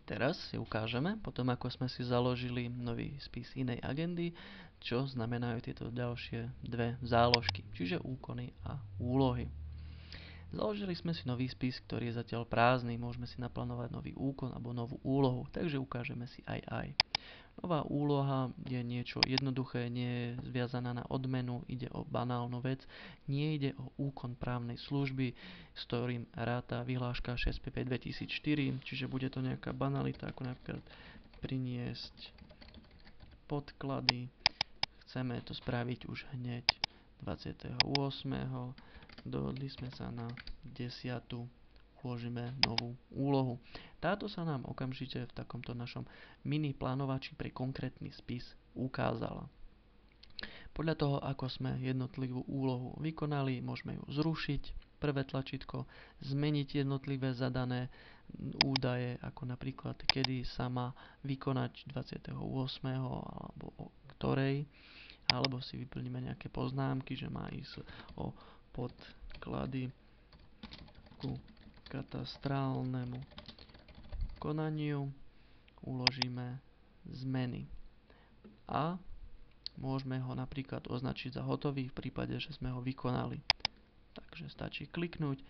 Teraz si ukážeme, potom ako sme si založili nový spis inej agendy, čo znamenajú tieto ďalšie dve záložky, čiže úkony a úlohy. Založili sme si nový spis, ktorý je zatiaľ prázdny, môžeme si naplánovať nový úkon alebo novú úlohu, takže ukážeme si aj. Nová úloha je niečo jednoduché, nie je zviazaná na odmenu, ide o banálnu vec, nie ide o úkon právnej služby, s ktorým ráta vyhláška 655 2004, čiže bude to nejaká banalita, ako napríklad priniesť podklady. Chceme to spraviť už hneď 28. Dohodli sme sa na 10. Uložíme novú úlohu. Táto sa nám okamžite v takomto našom mini plánovači pre konkrétny spis ukázala. Podľa toho, ako sme jednotlivú úlohu vykonali, môžeme ju zrušiť. Prvé tlačítko, zmeniť jednotlivé zadané údaje, ako napríklad, kedy sa má vykonať 28. alebo o ktorej, alebo si vyplníme nejaké poznámky, že má ísť o podklady ku katastrálnemu konaniu, uložíme zmeny a môžeme ho napríklad označiť za hotový v prípade, že sme ho vykonali. Takže stačí kliknúť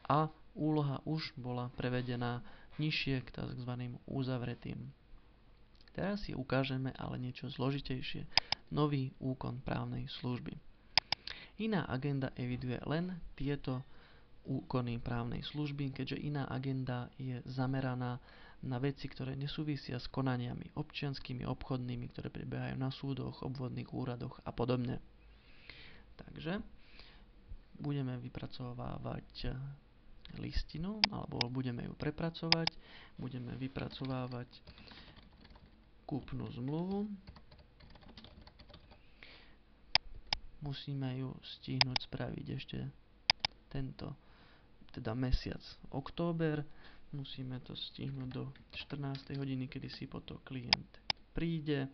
a úloha už bola prevedená nižšie k tzv. Uzavretým. Teraz si ukážeme ale niečo zložitejšie, nový úkon právnej služby. Iná agenda eviduje len tieto úkony právnej služby, keďže iná agenda je zameraná na veci, ktoré nesúvisia s konaniami občianskymi, obchodnými, ktoré prebiehajú na súdoch, obvodných úradoch a podobne. Takže budeme vypracovávať listinu, alebo budeme ju prepracovať, budeme vypracovávať kúpnu zmluvu. Musíme ju stihnúť spraviť ešte tento mesiac október, musíme to stihnúť do 14. hodiny, kedy si potom klient príde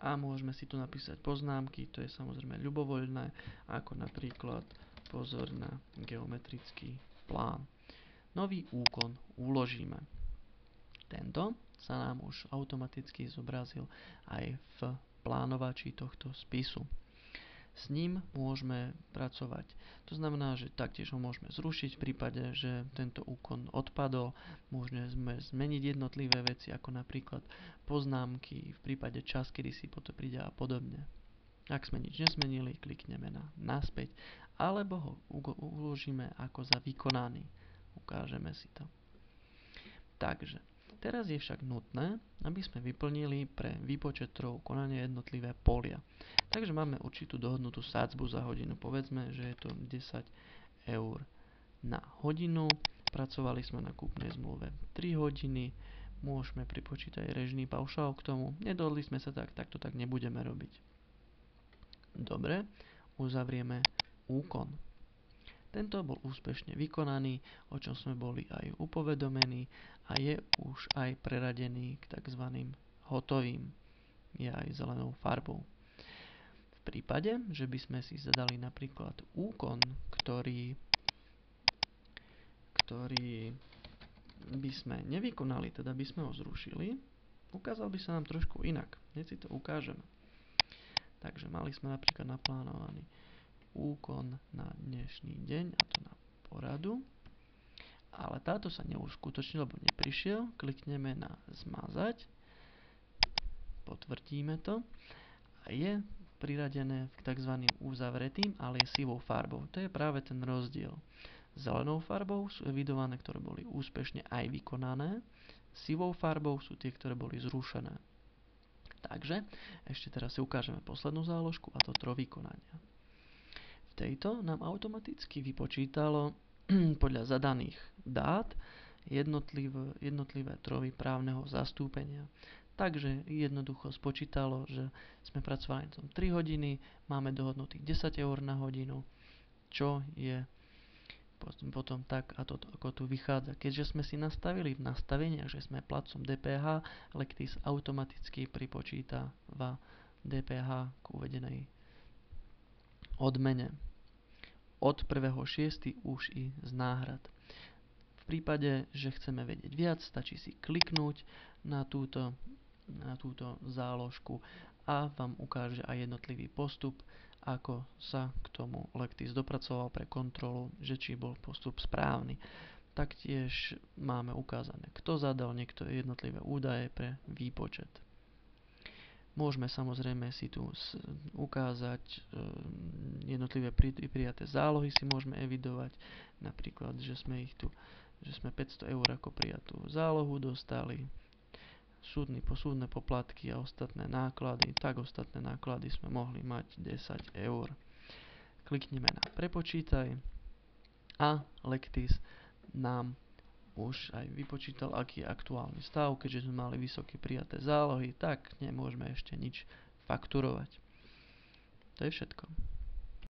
a môžeme si tu napísať poznámky, to je samozrejme ľubovoľné, ako napríklad pozor na geometrický plán. Nový úkon uložíme. Tento sa nám už automaticky zobrazil aj v plánovači tohto spisu. S ním môžeme pracovať. To znamená, že taktiež ho môžeme zrušiť v prípade, že tento úkon odpadol. Môžeme zmeniť jednotlivé veci, ako napríklad poznámky, v prípade čas, kedy si potom príde a podobne. Ak sme nič nezmenili, klikneme na naspäť, alebo ho uložíme ako za vykonaný. Ukážeme si to. Takže, teraz je však nutné, aby sme vyplnili pre výpočet trhu konania jednotlivé polia. Takže máme určitú dohodnutú sadzbu za hodinu. Povedzme, že je to 10 eur na hodinu. Pracovali sme na kúpnej zmluve 3 hodiny. Môžeme pripočítať režný paušál k tomu. Nedohodli sme sa tak to tak nebudeme robiť. Dobre, uzavrieme úkon. Tento bol úspešne vykonaný, o čom sme boli aj upovedomení a je už aj preradený k tzv. Hotovým. Je aj zelenou farbou. V prípade, že by sme si zadali napríklad úkon, ktorý by sme nevykonali, teda by sme ho zrušili, ukázal by sa nám trošku inak. Hneď si to ukážeme. Takže mali sme napríklad naplánovaný úkon na dnešný deň, a to na poradu, ale táto sa neuskutočnila, lebo neprišiel. Klikneme na zmazať, potvrdíme to a je priradené k tzv. Uzavretým, ale je sivou farbou. To je práve ten rozdiel. Zelenou farbou sú evidované, ktoré boli úspešne aj vykonané, sivou farbou sú tie, ktoré boli zrušené. Takže ešte teraz si ukážeme poslednú záložku, a to trh vykonania. V tejto nám automaticky vypočítalo podľa zadaných dát jednotlivé trovy právneho zastúpenia. Takže jednoducho spočítalo, že sme pracovali na tom 3 hodiny, máme dohodnutých 10 eur na hodinu, čo je potom tak, a to ako tu vychádza. Keďže sme si nastavili v nastaveniach, že sme platcom DPH, Lektis automaticky pripočítava DPH k uvedenej odmene. Od 1.6. už i z náhrad. V prípade, že chceme vedieť viac, stačí si kliknúť na túto záložku a vám ukáže aj jednotlivý postup, ako sa k tomu Lectis dopracoval pre kontrolu, že či bol postup správny. Taktiež máme ukázané, kto zadal niektoré jednotlivé údaje pre výpočet. Môžeme samozrejme si tu ukázať jednotlivé prijaté zálohy, si môžeme evidovať, napríklad, že sme 500 eur ako prijatú zálohu dostali, súdne poplatky a ostatné náklady, tak ostatné náklady sme mohli mať 10 eur. Klikneme na prepočítaj a Lectis nám už aj vypočítal, aký je aktuálny stav, keďže sme mali vysoké prijaté zálohy, tak nemôžeme ešte nič fakturovať. To je všetko.